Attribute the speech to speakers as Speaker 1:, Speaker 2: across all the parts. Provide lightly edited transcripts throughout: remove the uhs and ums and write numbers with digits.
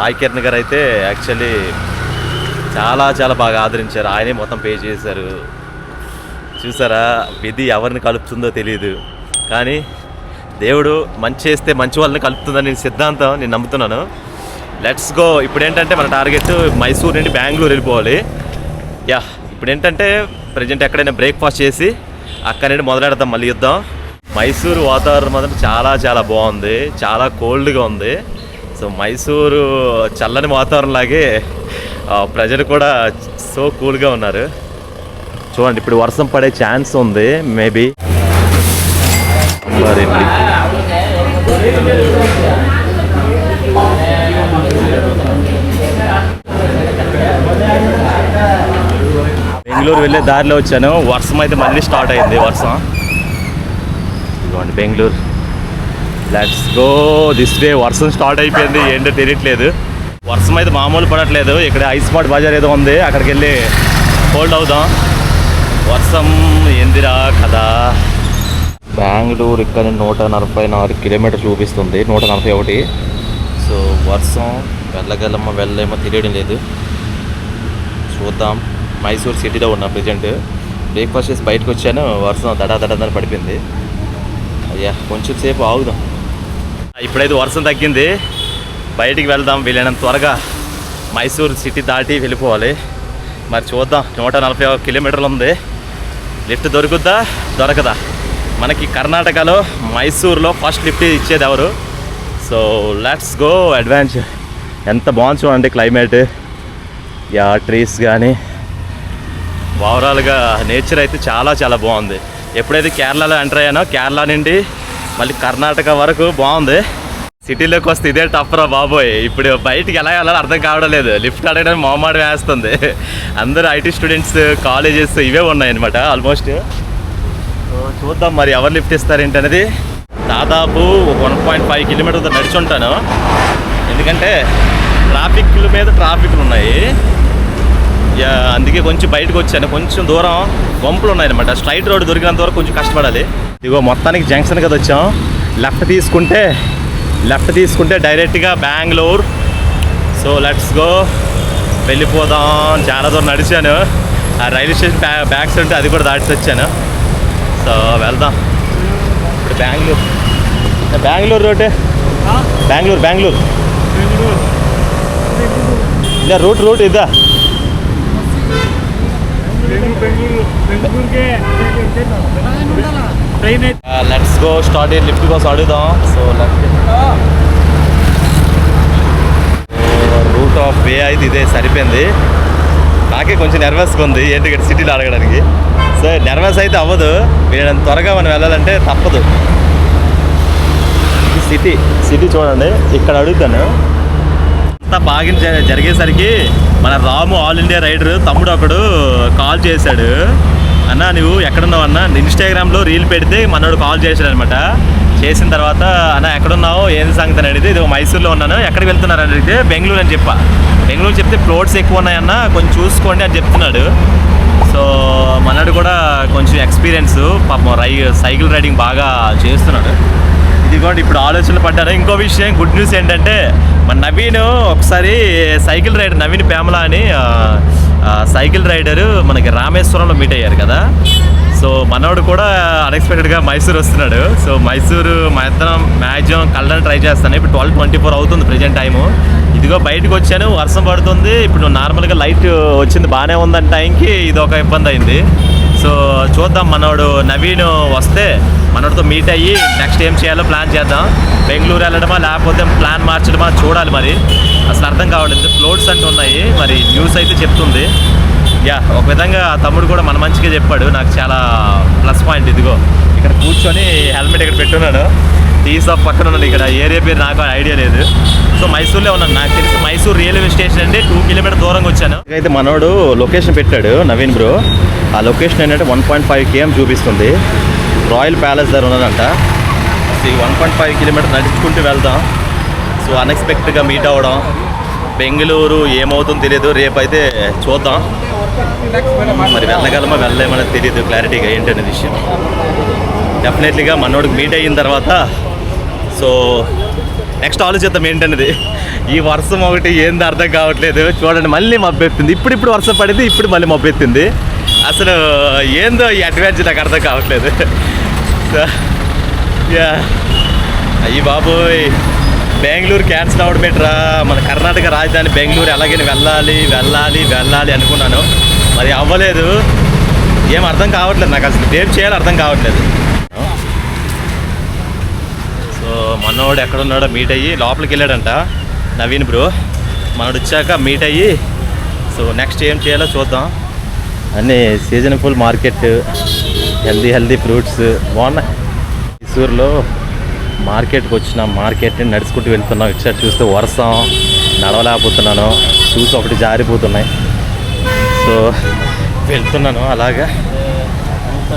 Speaker 1: సాయి కిరణ్ గారు అయితే యాక్చువల్లీ చాలా చాలా బాగా ఆదరించారు. ఆయనే మొత్తం పే చేశారు. చూసారా, విధి ఎవరిని కలుపుతుందో తెలియదు, కానీ దేవుడు మంచి చేస్తే మంచి వాళ్ళని కలుపుతుందని సిద్ధాంతం నేను నమ్ముతున్నాను. Let's go. ఇప్పుడు ఏంటంటే మన టార్గెట్ మైసూర్ నుండి బెంగళూరు వెళ్ళిపోవాలి. యా, ఇప్పుడు ఏంటంటే ప్రజెంట్ ఎక్కడైనా బ్రేక్ఫాస్ట్ చేసి అక్కడ నుండి మొదలెడతాం మళ్ళీ యుద్ధం. మైసూరు వాతావరణం మాత్రం చాలా చాలా బాగుంది, చాలా కోల్డ్గా ఉంది. సో మైసూరు చల్లని వాతావరణం లాగే ప్రజలు కూడా సో కూల్గా ఉన్నారు. చూడండి, ఇప్పుడు వర్షం పడే ఛాన్స్ ఉంది మేబీ. బెంగళూరు వెళ్ళే దారిలో వచ్చాను. వర్షం అయితే మళ్ళీ స్టార్ట్ అయింది. వర్షం ఇదిగోండి Bengaluru. Let's go this way. వర్షం స్టార్ట్ అయిపోయింది, ఏంటో తెలియట్లేదు. వర్షం అయితే మామూలు పడట్లేదు. ఇక్కడ ఐస్ పాట్ బజార్ ఏదో ఉంది, అక్కడికి వెళ్ళి హోల్డ్ అవుదాం. వర్షం ఏందిరా కదా. బెంగళూరు ఇక్కడ 144 కిలోమీటర్ చూపిస్తుంది, 141. సో వర్షం వెళ్ళలేమో తెలియడం లేదు. చూద్దాం. మైసూర్ సిటీలో ఉన్నా ప్రజెంట్. బ్రేక్ఫాస్ట్ చేసి బయటకు వచ్చాను, వర్షం దడాదని పడిపోయింది. అయ్యా, కొంచెం సేపు ఆగుదాం. ఇప్పుడైతే వర్షం తగ్గింది, బయటికి వెళ్దాం. వీలైనంత త్వరగా మైసూర్ సిటీ దాటి వెళ్ళిపోవాలి. మరి చూద్దాం. 141 కిలోమీటర్లు ఉంది. లిఫ్ట్ దొరుకుద్దా దొరకదా? మనకి కర్ణాటకలో మైసూర్లో ఫస్ట్ లిఫ్ట్ ఇచ్చేది ఎవరు? So let's go adventure. ఎంత బాగుంది చూడండి క్లైమేట్, యా ట్రీస్ కానీ ఓవరాల్గా నేచర్ అయితే చాలా చాలా బాగుంది. ఎప్పుడైతే కేరళలో ఎంటర్ అయ్యానో కేరళ నుండి మళ్ళీ కర్ణాటక వరకు బాగుంది. సిటీలోకి వస్తే ఇదే టఫ్రా బాబోయ్. ఇప్పుడు బయటికి ఎలా వెళ్ళాలో అర్థం కావడం లేదు. లిఫ్ట్ అడగడానికి మొహమాటం వేస్తుంది. అందరూ ఐటీ స్టూడెంట్స్, కాలేజెస్ ఇవే ఉన్నాయన్నమాట ఆల్మోస్ట్. చూద్దాం మరి ఎవరు లిఫ్ట్ ఇస్తారేంటి అనేది. దాదాపు 1.5 కిలోమీటర్స్ నడిచి ఉంటాను, ఎందుకంటే ట్రాఫిక్ల మీద ట్రాఫిక్లు ఉన్నాయి. అందుకే కొంచెం బయటకు వచ్చాను. కొంచెం దూరం గుంపులు ఉన్నాయన్నమాట. స్ట్రైట్ రోడ్ దొరికినంత వరకు కొంచెం కష్టపడాలి. ఇదిగో మొత్తానికి జంక్షన్ కదా వచ్చాం. లెఫ్ట్ తీసుకుంటే డైరెక్ట్గా బెంగళూరు. సో లెట్స్ గో, వెళ్ళిపోదాం. చాలా దూరం నడిచాను. ఆ రైల్వే స్టేషన్ బ్యాక్ సైడ్ అది కూడా దాటి వచ్చాను. సో వెళ్దాం ఇప్పుడు బెంగళూరు రోడ్డే. బెంగళూరు ఇలా రూట్ ఇదా. Let's go start. లిఫ్ట్ కోసం అడుగుదాం. సో రూట్ ఆఫ్ వే అయితే ఇదే సరిపోయింది. నాకే కొంచెం నర్వస్గా ఉంది ఏంటి సిటీలో అడగడానికి. సో నర్వస్ అయితే అవ్వదు, వీళ్ళని త్వరగా మనం వెళ్ళాలంటే తప్పదు. సిటీ చూడండి, ఇక్కడ అడుగుతాను. అంతా బాగా జరిగేసరికి మన రాము ఆల్ ఇండియా రైడర్ తమ్ముడు ఒకడు కాల్ చేశాడు. అన్న నువ్వు ఎక్కడున్నావు అన్న, ఇన్స్టాగ్రామ్లో రీల్ పెడితే మనోడు కాల్ చేశాడు అనమాట. చేసిన తర్వాత అన్న ఎక్కడున్నావు ఏంది సంగతి అని అడిగితే ఇది మైసూర్లో ఉన్నాను, ఎక్కడికి వెళ్తున్నారు అని అడిగితే బెంగళూరు అని చెప్పా. బెంగళూరు చెప్తే ఫ్లోట్స్ ఎక్కువ ఉన్నాయన్న కొంచెం చూసుకోండి అని చెప్తున్నాడు. సో మనోడు కూడా కొంచెం ఎక్స్పీరియన్స్ పాపం సైకిల్ రైడింగ్ బాగా చేస్తున్నాడు. ఇదిగోండి ఇప్పుడు ఆలోచనలు పడ్డాను. ఇంకో విషయం గుడ్ న్యూస్ ఏంటంటే మన నవీన్ ఒకసారి సైకిల్ రైడర్ నవీన్ పేమలా అని సైకిల్ రైడరు మనకి రామేశ్వరంలో మీట్ అయ్యారు కదా. సో మనోడు కూడా అన్ఎక్స్పెక్టెడ్గా మైసూర్ వస్తున్నాడు. సో మైసూరు మా ఇద్దరం మ్యాక్సిమం కలడానికి ట్రై చేస్తాను. ఇప్పుడు 12:24 అవుతుంది ప్రజెంట్ టైము. ఇదిగో బయటకు వచ్చాను, వర్షం పడుతుంది. ఇప్పుడు నార్మల్గా లైట్ వచ్చింది బాగానే ఉందని టైంకి ఇది ఒక ఇబ్బంది అయింది. సో చూద్దాం, మనోడు నవీన్ వస్తే మనోడితో మీట్ అయ్యి నెక్స్ట్ ఏం చేయాలో ప్లాన్ చేద్దాం. బెంగళూరు వెళ్ళడమా లేకపోతే ప్లాన్ మార్చడమా చూడాలి. మరి అసలు అర్థం కావట్లేదు. ఫ్లోట్స్ అంటూ ఉన్నాయి, మరి న్యూస్ అయితే చెప్తుంది. యా, ఒక విధంగా తమ్ముడు కూడా మన మంచిగా చెప్పాడు. నాకు చాలా ప్లస్ పాయింట్. ఇదిగో ఇక్కడ కూర్చొని హెల్మెట్ ఇక్కడ పెట్టున్నాను. టీ షాప్ పక్కన ఉన్నాను. ఇక్కడ ఏరియా పేరు నాకు ఐడియా లేదు. సో మైసూర్లో ఉన్నాను. నాకు తెలిసి మైసూర్ రైల్వే స్టేషన్ అంటే 2 కిలోమీటర్ దూరంగా వచ్చాను. అయితే మనోడు లొకేషన్ పెట్టాడు నవీన్ బ్రో. ఆ లొకేషన్ ఏంటంటే 1.5 km చూపిస్తుంది. రాయల్ ప్యాలెస్ దగ్గర ఉన్నదంట. ఈ 1.5 కిలోమీటర్ నడుచుకుంటూ వెళ్దాం. సో అన్ఎక్స్పెక్టెడ్గా మీట్ అవ్వడం. బెంగళూరు ఏమవుతుందో తెలియదు, రేపైతే చూద్దాం. మరి వెళ్ళగలమా వెళ్ళలేమనేది తెలియదు క్లారిటీగా ఏంటనే విషయం. డెఫినెట్లీగా మనోడికి మీట్ అయిన తర్వాత సో నెక్స్ట్ ఆలోచిద్దాం ఏంటనేది. ఈ వర్షం ఒకటి ఏంది అర్థం కావట్లేదు. చూడండి మళ్ళీ మబ్బెత్తింది. ఇప్పుడు వర్షం పడింది, ఇప్పుడు మళ్ళీ మబ్బెత్తింది. అసలు ఏందో ఈ అడ్వాంటేజ్ నాకు అర్థం కావట్లేదు. అయ్యి బాబోయ్, బెంగళూరు క్యాన్సిల్ అవ్వడం బెటరా. మన కర్ణాటక రాజధాని బెంగళూరు ఎలాగైనా వెళ్ళాలి అనుకున్నాను. మరి అవ్వలేదు. ఏం అర్థం కావట్లేదు నాకు, అసలు ఏం చేయాలో అర్థం కావట్లేదు. సో మనోడు ఎక్కడున్నాడో మీట్ అయ్యి లోపలికి వెళ్ళాడంట నవీన్ బ్రో. మనోడు వచ్చాక మీట్ అయ్యి సో నెక్స్ట్ ఏం చేయాలో చూద్దాం. అన్నీ సీజనబుల్ మార్కెట్, హెల్దీ ఫ్రూట్స్ బాగున్నాయి. మైసూరులో మార్కెట్కి వచ్చిన మార్కెట్ని నడుచుకుంటూ వెళ్తున్నాం. ఇటు చూస్తే వర్షం, నడవలేకపోతున్నాను, షూస్ ఒకటి జారిపోతున్నాయి. సో వెళ్తున్నాను అలాగా.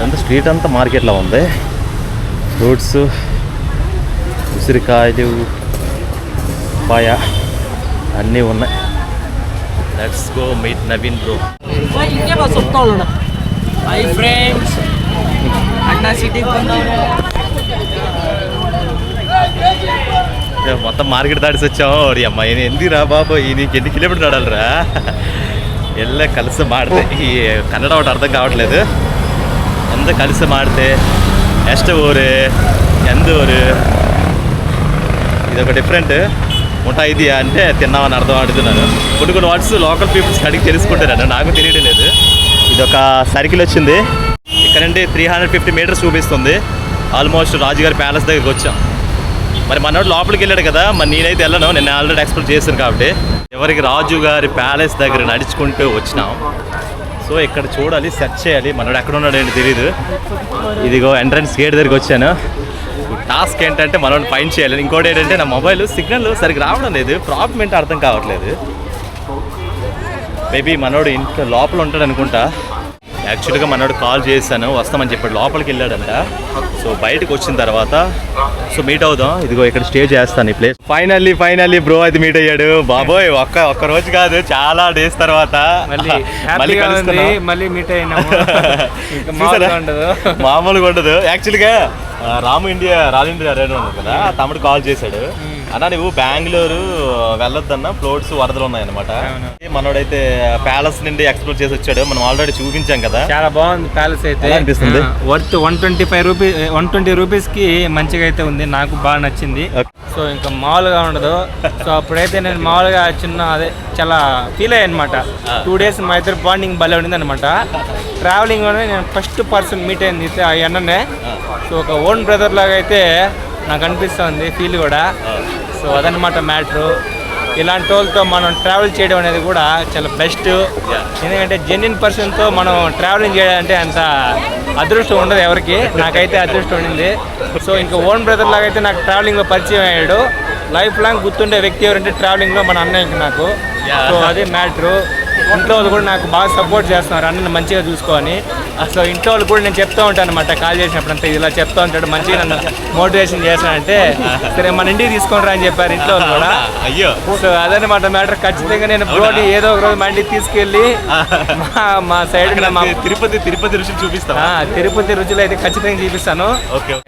Speaker 1: అంతా స్ట్రీట్ అంతా మార్కెట్లో ఉంది. ఫ్రూట్స్, ఉసిరికాయలు, పాయ అన్నీ ఉన్నాయి. Let's go meet Naveen bro.
Speaker 2: Hi friends, అన్నా సిటీకి
Speaker 1: మొత్తం మార్కెట్ దాడిసి వచ్చాము. అమ్మాయి ఎందుకు రా బాబు, నీకు ఎన్ని కిలోమీటర్ నడాలరా. ಎಲ್ಲ ಕೆಲಸ ಮಾಡಿದೆ. ಈ ಕನ್ನಡ ಒಟ್ಟು ಅರ್ಥ ಕಾವట్లేదు. ఎంత కలిసి మాడితే ಎಷ್ಟು ఊరు ఎంత ఊరు ఇదొక డిఫరెంట్ ఉంటా. ఇది అంటే తిన్నామని అర్థం ఆడుతున్నాను. కొన్ని వర్డ్స్ లోకల్ పీపుల్స్ అడిగి తెలుసుకుంటాను, నాకు తెలియడం లేదు. ఇదొక సర్కిల్ వచ్చింది. ఇక్కడ నుండి 350 మీటర్స్ చూపిస్తుంది. ఆల్మోస్ట్ రాజుగారి ప్యాలెస్ దగ్గరికి వచ్చాం. మరి మనోడు లోపలికి వెళ్ళాడు కదా, మరి నేనైతే వెళ్ళను, నేను ఆల్రెడీ ఎక్స్పెక్ట్ చేశాను కాబట్టి. ఎవరికి రాజుగారి ప్యాలెస్ దగ్గర నడుచుకుంటూ వచ్చినాం. సో ఇక్కడ చూడాలి, సెర్చ్ చేయాలి. మనోడు ఎక్కడ ఉన్నాడు ఏంటి తెలియదు. ఇదిగో ఎంట్రన్స్ గేట్ దగ్గరికి వచ్చాను. టాస్క్ ఏంటంటే మనోడిని ఫైండ్ చేయాలి. ఇంకోటి ఏంటంటే నా మొబైల్ సిగ్నల్ సరిగ్గా రావడం లేదు. ప్రాబ్లం ఏంటో అర్థం కావట్లేదు. మేబీ మనోడు ఇంట్లో లోపల ఉంటాడు అనుకుంటా. యాక్చువల్గా మనోడు కాల్ చేశాను, వస్తామని చెప్పాడు. లోపలికి వెళ్ళాడంట. సో బయటకు వచ్చిన తర్వాత సో మీట్ అవుదాం. ఇదిగో ఇక్కడ స్టే చేస్తాను ఈ ప్లేస్. ఫైనల్లీ బ్రో అయితే మీట్ అయ్యాడు. బాబోయ్, ఒక్క రోజు కాదు, చాలా డేస్ తర్వాత
Speaker 2: మళ్ళీ మీట్ అయినాము.
Speaker 1: మామూలుగా ఉండదు. యాక్చువల్గా రాల్ ఇండియా రేడియో ఉంది కదా, తమ్ముడు కాల్ చేశాడు. అన్నా నువ్వు బెంగళూరు వెళ్ళొద్దన్నా, ఫ్లోట్స్ వరదలు ఉన్నాయన్నమాట. మనోడైతే ప్యాలెస్ నుండి ఎక్స్ప్లోర్ చేసి వచ్చాడు. మనం ఆల్రెడీ చూపించాం కదా,
Speaker 2: చాలా బాగుంది ప్యాలెస్ అయితే.
Speaker 1: అనిపిస్తుంది
Speaker 2: వర్త్ 120 రూపీస్కి మంచిగా అయితే ఉంది. నాకు బాగా నచ్చింది. సో ఇంకా మామూలుగా ఉండదు. సో అప్పుడైతే నేను మామూలుగా చాలా ఫీల్ అయ్యాను అనమాట. 2 days మా ఇద్దరు బాండింగ్ భలే ఉండింది అనమాట. ట్రావెలింగ్ నేను ఫస్ట్ పర్సన్ మీట్ అయింది ఆ అన్ననే. సో ఒక ఓన్ బ్రదర్ లాగా అయితే నాకు అనిపిస్తుంది ఫీల్ కూడా. సో అదనమాట మ్యాటరు. ఇలాంటి వాళ్ళతో మనం ట్రావెల్ చేయడం అనేది కూడా చాలా బెస్ట్. ఎందుకంటే జెన్యున్ పర్సన్తో మనం ట్రావెలింగ్ చేయాలంటే అంత అదృష్టం ఉండదు ఎవరికి. నాకైతే అదృష్టం ఉండింది. సో ఇంకా ఓన్ బ్రదర్ లాగా అయితే నాకు ట్రావెలింగ్లో పరిచయం అయ్యాడు. లైఫ్ లాంగ్ గుర్తుండే వ్యక్తి ఎవరంటే ట్రావెలింగ్లో మన అన్నయ్యకి నాకు. సో అదే మ్యాటరు. ఇంట్లో వాళ్ళు కూడా నాకు బాగా సపోర్ట్ చేస్తున్నారు, అన్నని మంచిగా చూసుకోని. అసలు ఇంట్లో వాళ్ళు కూడా నేను చెప్తూ ఉంటాను అనమాట, కాల్ చేసినప్పుడు అంతా ఇలా చెప్తూ ఉంటాడు, మంచిగా నన్ను మోటివేషన్ చేస్తానంటే సరే మన ఇంటికి తీసుకొని రా అని చెప్పారు ఇంట్లో వాళ్ళు కూడా. సో అదనమాట మ్యాటర్. ఖచ్చితంగా నేను బ్రోని ఏదో ఒక రోజు మా ఇంటికి తీసుకెళ్ళి మా సైడ్
Speaker 1: తిరుపతి రుచులు చూపిస్తాను.
Speaker 2: తిరుపతి రుచులు అయితే ఖచ్చితంగా చూపిస్తాను.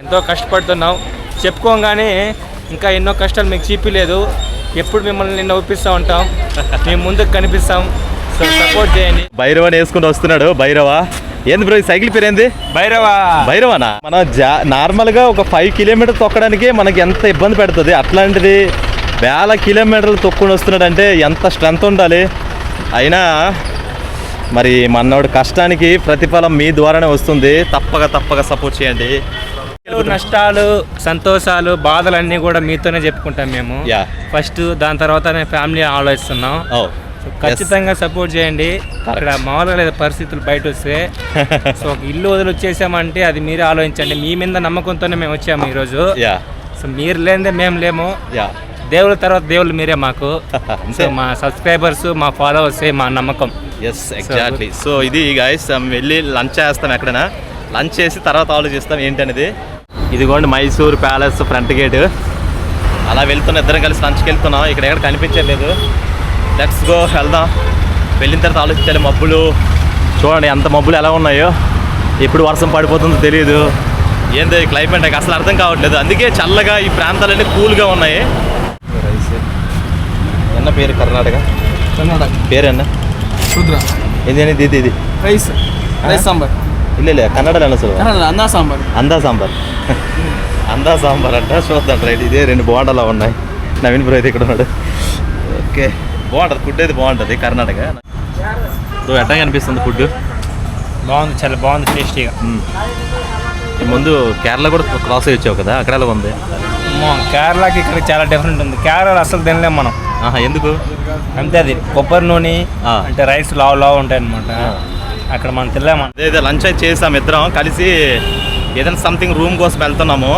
Speaker 2: ఎంతో కష్టపడుతున్నాం, చెప్పుకోగానే ఇంకా ఎన్నో కష్టాలు మీకు చూపించలేదు. ఎప్పుడు మిమ్మల్ని నిన్న ఒప్పిస్తూ ఉంటాం, మేము ముందుకు కనిపిస్తాం. సో సపోర్ట్ చేయండి.
Speaker 1: భైరవని వేసుకుని వస్తున్నాడు. భైరవ ఏంది బ్రో, ఈ సైకిల్ పేరు ఏంది? భైరవనా? మన నార్మల్గా ఒక 5 కిలోమీటర్లు తొక్కడానికి మనకి ఎంత ఇబ్బంది పెడుతుంది, అట్లాంటిది 1000 కిలోమీటర్లు తొక్కుని వస్తున్నాడు అంటే ఎంత స్ట్రెంత్ ఉండాలి. అయినా మరి మనోడు కష్టానికి ప్రతిఫలం మీ ద్వారానే వస్తుంది. తప్పక సపోర్ట్ చేయండి.
Speaker 2: నష్టాలు, సంతోషాలు, బాధలన్నీ కూడా మీతోనే చెప్పుకుంటాం మేము ఫస్ట్. దాని తర్వాత ఫ్యామిలీ ఆలోచిస్తున్నాం. ఖచ్చితంగా సపోర్ట్ చేయండి. అక్కడ మామూలుగా లేదు పరిస్థితులు బయట వస్తే. సో ఒక ఇల్లు వదిలి వచ్చేసామంటే అది మీరే ఆలోచించండి. మీ మీద నమ్మకంతోనే మేము వచ్చాము ఈరోజు. సో మీరు లేదే మేము లేము. దేవుళ్ళ తర్వాత దేవుళ్ళు మీరే మాకు. సో మా సబ్స్క్రైబర్స్, మా ఫాలోవర్స్ మా నమ్మకం.
Speaker 1: ఎగ్జాక్ట్లీ. సో ఇది గైస్, వెళ్ళి లంచ్ చేస్తాం. ఎక్కడైనా లంచ్ చేసి తర్వాత ఆలోచిస్తాం ఏంటనేది. ఇదిగోండి మైసూర్ ప్యాలెస్ ఫ్రంట్ గేట్. అలా వెళ్తున్నా, ఇద్దరం కలిసి లంచ్కి వెళ్తున్నాం. ఇక్కడ ఎక్కడ కనిపించలేదు. లెట్స్ గో, వెళ్దాం. వెళ్ళిన తర్వాత ఆలోచించాలి. మబ్బులు చూడండి, ఎంత మబ్బులు ఎలా ఉన్నాయో. ఎప్పుడు వర్షం పడిపోతుందో తెలియదు. ఏందో ఈ క్లైమేట్ నాకు అసలు అర్థం కావట్లేదు. అందుకే చల్లగా ఈ ప్రాంతాలన్నీ కూల్గా ఉన్నాయి. ఎన్న పేరు కర్ణాటక పేరు అన్న
Speaker 3: ರುದ್ರ
Speaker 1: ఇది ఇది
Speaker 3: ರೈಸ್ ಸಾಂಬಾರ್
Speaker 1: ಇಲ್ಲ ಕನ್ನಡ ಅನಸು
Speaker 3: ಅನ್ನ ಸಾಂಬಾರ್
Speaker 1: అందా సాంబార్ అంట చూద్దాం రైట్ ఇదే 2 బోండాలు ఉన్నాయి. నవీన్ బ్రో అయితే ఇక్కడ ఉన్నాడు. ఓకే బాగుంటుంది ఫుడ్ అయితే బాగుంటుంది కర్ణాటక. బ్రో ఎట్లా అనిపిస్తుంది ఫుడ్?
Speaker 2: బాగుంది, చాలా బాగుంది, టేస్టీగా.
Speaker 1: ఈ ముందు కేరళ కూడా క్రాస్ అయ్యి వచ్చావు కదా, అక్కడ ఎలా ఉంది?
Speaker 2: కేరళకి ఇక్కడ చాలా డిఫరెంట్ ఉంది. కేరళ అసలు తినలేము మనం.
Speaker 1: ఎందుకు?
Speaker 2: అంతే, అది కొబ్బరి నూనె అంటే రైస్ లావు ఉంటాయి అనమాట. అక్కడ మనం తినలేము.
Speaker 1: అదే లంచ్ అయితే చేసాం ఇద్దరం కలిసి, ఏదైనా సంథింగ్ రూమ్ కోసం వెళ్తున్నాము.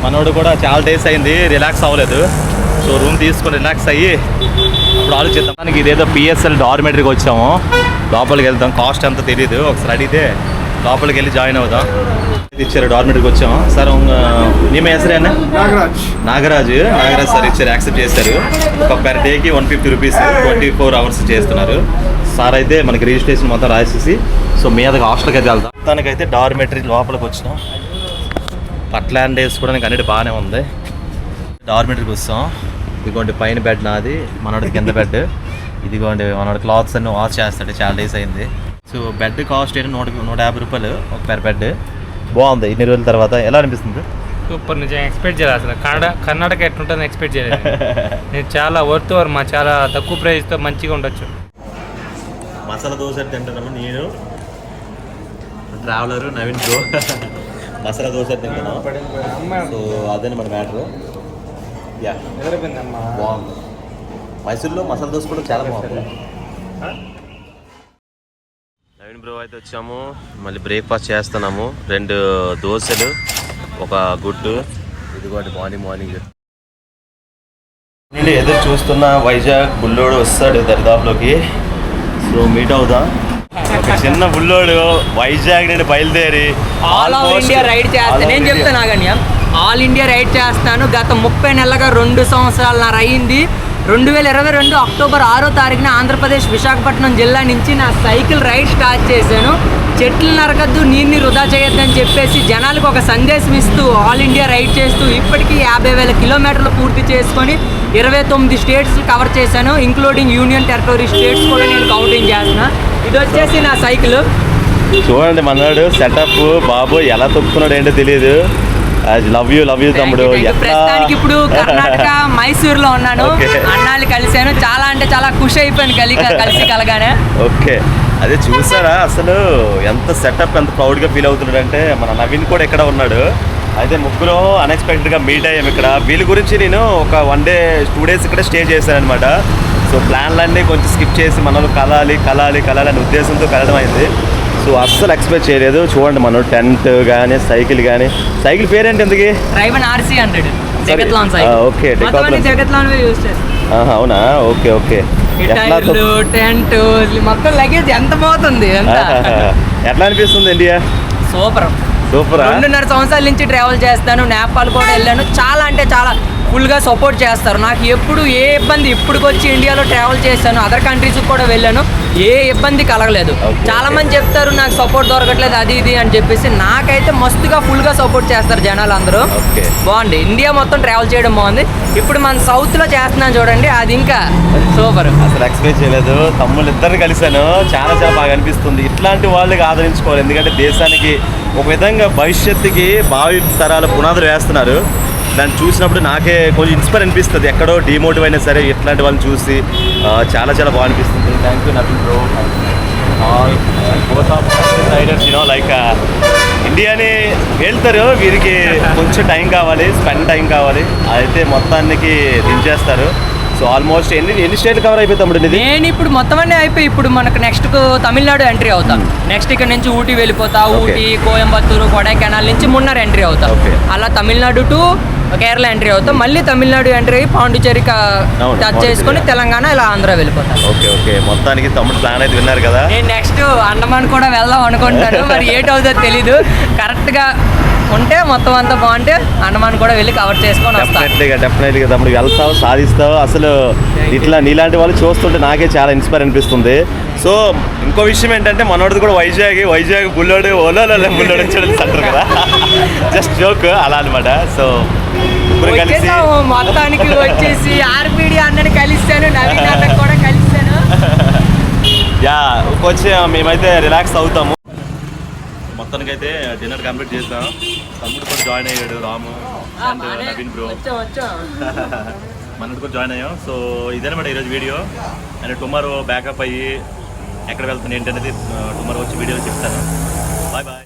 Speaker 1: మనోడు కూడా చాలా డేస్ అయింది రిలాక్స్ అవ్వలేదు. సో రూమ్ తీసుకొని రిలాక్స్ అయ్యి అప్పుడు ఆలోచిద్దాం. మనకి ఇదేదో పిఎస్ఎల్ డార్మెటరీకి వచ్చాము, లోపలికి వెళ్తాం. కాస్ట్ ఎంత తెలియదు, ఒకసారి అడిగితే లోపలికి వెళ్ళి జాయిన్ అవుదాం. ఇచ్చారు డార్మెటరీకి వచ్చాము. సార్ నేమే ಹೆಸರು నాగరాజ్ సార్ ఇచ్చారు, యాక్సెప్ట్ చేశారు. ఒక పర్ డేకి 150 రూపీస్ 24 అవర్స్ చేస్తున్నారు సార్. అయితే మనకి రిజిస్ట్రేషన్ మొత్తం రాసేసి సో మీదకి హాస్టల్కి అయితే వెళ్తాం. దానికైతే డార్మెటరీ లోపలికి వచ్చినాం. పట్లాండ్ వేసుకోవడానికి అన్నిటి బాగానే ఉంది. డార్మెటరీకి వస్తాం. ఇదిగోండి పైన బెడ్ నాది, మనోడి కింద బెడ్. ఇదిగోండి మనోడి క్లాత్స్ అన్ని వాష్ చేస్తాడు, చాలా డేస్ అయింది. సో బెడ్ కాస్ట్ ఏంటి 150 రూపాయలు ఒక పెర్ బెడ్. బాగుంది. ఇన్ని రోజుల తర్వాత ఎలా అనిపిస్తుంది?
Speaker 2: సూపర్, నిజంగా ఎక్స్పెక్ట్ చేయలేదు అసలు. కర్ణాటక ఎట్లుంటుందని ఎక్స్పెక్ట్ చేయలేదు నేను. చాలా వర్త్ మా చాలా తక్కువ ప్రైస్తో మంచిగా ఉండొచ్చు.
Speaker 1: మసాలా దోశ తింటున్నాము. నేను ట్రావెలర్ నవీన్ బ్రో మసాలా దోశ తింటున్నాం. సో అదే మన మ్యాటర్. యా బాగుంది. మైసూర్లో మసాలా దోశ కూడా చాలా బాగుంది. నవీన్ బ్రో అయితే వచ్చాము, మళ్ళీ బ్రేక్ఫాస్ట్ చేస్తున్నాము. 2 దోశలు, ఒక గుడ్డు. ఇదిగోండి మార్నింగ్ నేను ఎదురు చూస్తున్న వైజాగ్ బుల్లోడు వస్తాడు దరిదాపులోకి. సో మీట్ అవుదాం. ఒక చిన్న బుల్లోడు వైజాగ్ నుండి బయలుదేరి
Speaker 4: ఆల్ ఇండియా రైడ్ చేస్తాను. నేను చెప్తాను ఆగండి, ఆల్ ఇండియా రైడ్ చేస్తాను. గత 30 నెలలుగా 2 సంవత్సరాలు నా అయింది. 2022 అక్టోబర్ 6వ తారీఖున ఆంధ్రప్రదేశ్ విశాఖపట్నం జిల్లా నుంచి నా సైకిల్ రైడ్ స్టార్ట్ చేశాను. చెట్లు నరకద్దు, నీరుని వృధా చేయొద్దని చెప్పేసి జనాలకు ఒక సందేశం ఇస్తూ ఆల్ ఇండియా రైడ్ చేస్తూ ఇప్పటికీ 50,000 కిలోమీటర్లు పూర్తి చేసుకొని 29 స్టేట్స్ కవర్ చేశాను, ఇంక్లూడింగ్ యూనియన్ టెరిటరీ స్టేట్స్ కూడా నేను కౌంటింగ్ చేస్తున్నా. ఇది వచ్చేసి నా సైకిల్.
Speaker 1: చూడండి మనోడు సెటప్. బాబు ఎలా తొక్కుతున్నాడు ఏంటో తెలియదు. లవ్ యూ తమ్ముడు.
Speaker 4: ప్రస్తుతానికి ఇప్పుడు కర్ణాటక మైసూర్లో ఉన్నాను. అన్నాళ్ళు కలిశాను, చాలా అంటే చాలా ఖుషి అయిపోయాను కలిసి కలగానే.
Speaker 1: ఓకే, అదే చూసారా అసలు ఎంత సెటప్, ఎంత ప్రౌడ్గా ఫీల్ అవుతున్నాడు అంటే. మన నవీన్ కూడా ఇక్కడ ఉన్నాడు. అయితే ముగ్గురు అన్ఎక్స్పెక్టెడ్గా మీట్ అయ్యాము ఇక్కడ. వీళ్ళ గురించి నేను ఒక 1 డే 2 డేస్ ఇక్కడ స్టే చేశాను అనమాట. సో ప్లాన్లన్నీ కొంచెం స్కిప్ చేసి మనలో కలాలి అనే ఉద్దేశంతో కలడం అయింది. సో అస్సలు ఎక్స్పెక్ట్ చేయలేదు. చూడండి మనం టెంట్ కానీ సైకిల్ కానీ. సైకిల్ పేరేంటి ఎందుకు?
Speaker 4: రైవన్ RC100
Speaker 1: ఓకే, అవునా? ఓకే.
Speaker 4: టెంట్ మొత్తం లగేజ్ ఎంత పోతుంది?
Speaker 1: ఎట్లా అనిపిస్తుంది ఇండియా?
Speaker 4: సూపర్. 2.5 సంవత్సరాల నుంచి ట్రావెల్ చేస్తాను. నేపాల్ కూడా వెళ్ళాను. చాలా అంటే చాలా ఫుల్గా సపోర్ట్ చేస్తారు నాకు. ఎప్పుడు ఏ ఇబ్బంది, ఇప్పటికొచ్చి ఇండియాలో ట్రావెల్ చేశాను, అదర్ కంట్రీస్కి కూడా వెళ్ళాను, ఏ ఇబ్బంది కలగలేదు. చాలా మంది చెప్తారు నాకు సపోర్ట్ దొరకట్లేదు అది ఇది అని చెప్పేసి. నాకైతే మస్తుగా ఫుల్గా సపోర్ట్ చేస్తారు జనాలు అందరూ. బాగుంది. ఇండియా మొత్తం ట్రావెల్ చేయడం బాగుంది. ఇప్పుడు మన సౌత్లో చేస్తున్నాను చూడండి, అది ఇంకా సూపర్.
Speaker 1: అసలు ఎక్స్పెక్ట్ చేయలేదు. తమ్ముళ్ళు ఇద్దరు కలిశాను, చాలా బాగా అనిపిస్తుంది. ఇట్లాంటి వాళ్ళకి ఆదరించుకోవాలి, ఎందుకంటే దేశానికి ఒక విధంగా భవిష్యత్తుకి భావి తరాల పునాదులు వేస్తున్నారు. దాన్ని చూసినప్పుడు నాకే కొంచెం ఇన్స్పైర్ అనిపిస్తుంది. ఎక్కడో డిమోటివ్ అయినా సరే ఇట్లాంటి వాళ్ళని చూసి చాలా బాగా అనిపిస్తుంది. Thank you Naveen bro. Both of riders like ఇండియాని వెళ్తారు, వీరికి కొంచెం టైం కావాలి, స్పెండ్ టైం కావాలి. అయితే మొత్తానికి దించేస్తారు. సో ఆల్మోస్ట్ ఎన్ని స్టేట్లు కవర్ అయిపోయి తమ్ముడు?
Speaker 4: నేను ఇప్పుడు మొత్తం అన్నీ అయిపోయి ఇప్పుడు మనకు నెక్స్ట్ తమిళనాడు ఎంట్రీ అవుతాను. నెక్స్ట్ ఇక్కడ నుంచి ఊటీ వెళ్ళిపోతా. ఊటీ, కోయంబత్తూరు, కొడైకెనాల్ నుంచి మున్నార్ ఎంట్రీ అవుతా. అలా తమిళనాడు టు కేరళ ఎంట్రీ అవుతాం. మళ్ళీ తమిళనాడు ఎంట్రీ అయ్యి పాండిచేరి టచ్ చేసుకొని తెలంగాణ ఇలా ఆంధ్ర వెళ్ళిపోతాను.
Speaker 1: ఓకే, మొత్తానికి తమ్ముడు ప్లాన్ అయితే విన్నారు కదా.
Speaker 4: నేను నెక్స్ట్ అండమాన్ కూడా వెళ్దాం అనుకుంటాను. మరి ఏటవుతుందో తెలీదు. కరెక్ట్గా ఉంటే మొత్తం అంతా బాగుంటే అండమాన్ కూడా వెళ్ళి కవర్ చేసుకొని
Speaker 1: డెఫినెట్గా తమ్ముడు వెళ్తావు, సాధిస్తావు. అసలు ఇట్లా నీలాంటి వాళ్ళు చూస్తుంటే నాకే చాలా ఇన్స్పైర్ అనిపిస్తుంది. సో ఇంకో విషయం ఏంటంటే మనోడిది కూడా వైజాగ్ బుల్లోడు బుల్లోడు వచ్చాడు అంటారు కదా. జస్ట్ జోక్ అలా అనమాట. సో ముగ్గురు కలిసి
Speaker 4: వచ్చేసాము మొత్తానికి వచ్చేసి ఆర్పిడి అన్నని కలిస్తాను, నవీన్ అన్నని కూడా కలిస్తాను.
Speaker 1: యా కొంచెం మేమైతే రిలాక్స్ అవుతాము. మొత్తానికి అయితే డిన్నర్ కంప్లీట్ చేస్తాం. తమ్ముడు కూడా జాయిన్ అయ్యాడు, రాము అండ్ నవీన్ బ్రో మనకు కూడా జాయిన్ అయ్యాం. సో ఇదనమాట ఈరోజు వీడియో. అండ్ టుమారో బ్యాకప్ అయ్యి ఎక్కడ వెళ్తాను ఏంటనేది టుమారో వచ్చి వీడియోలో చెప్తాను. Bye bye.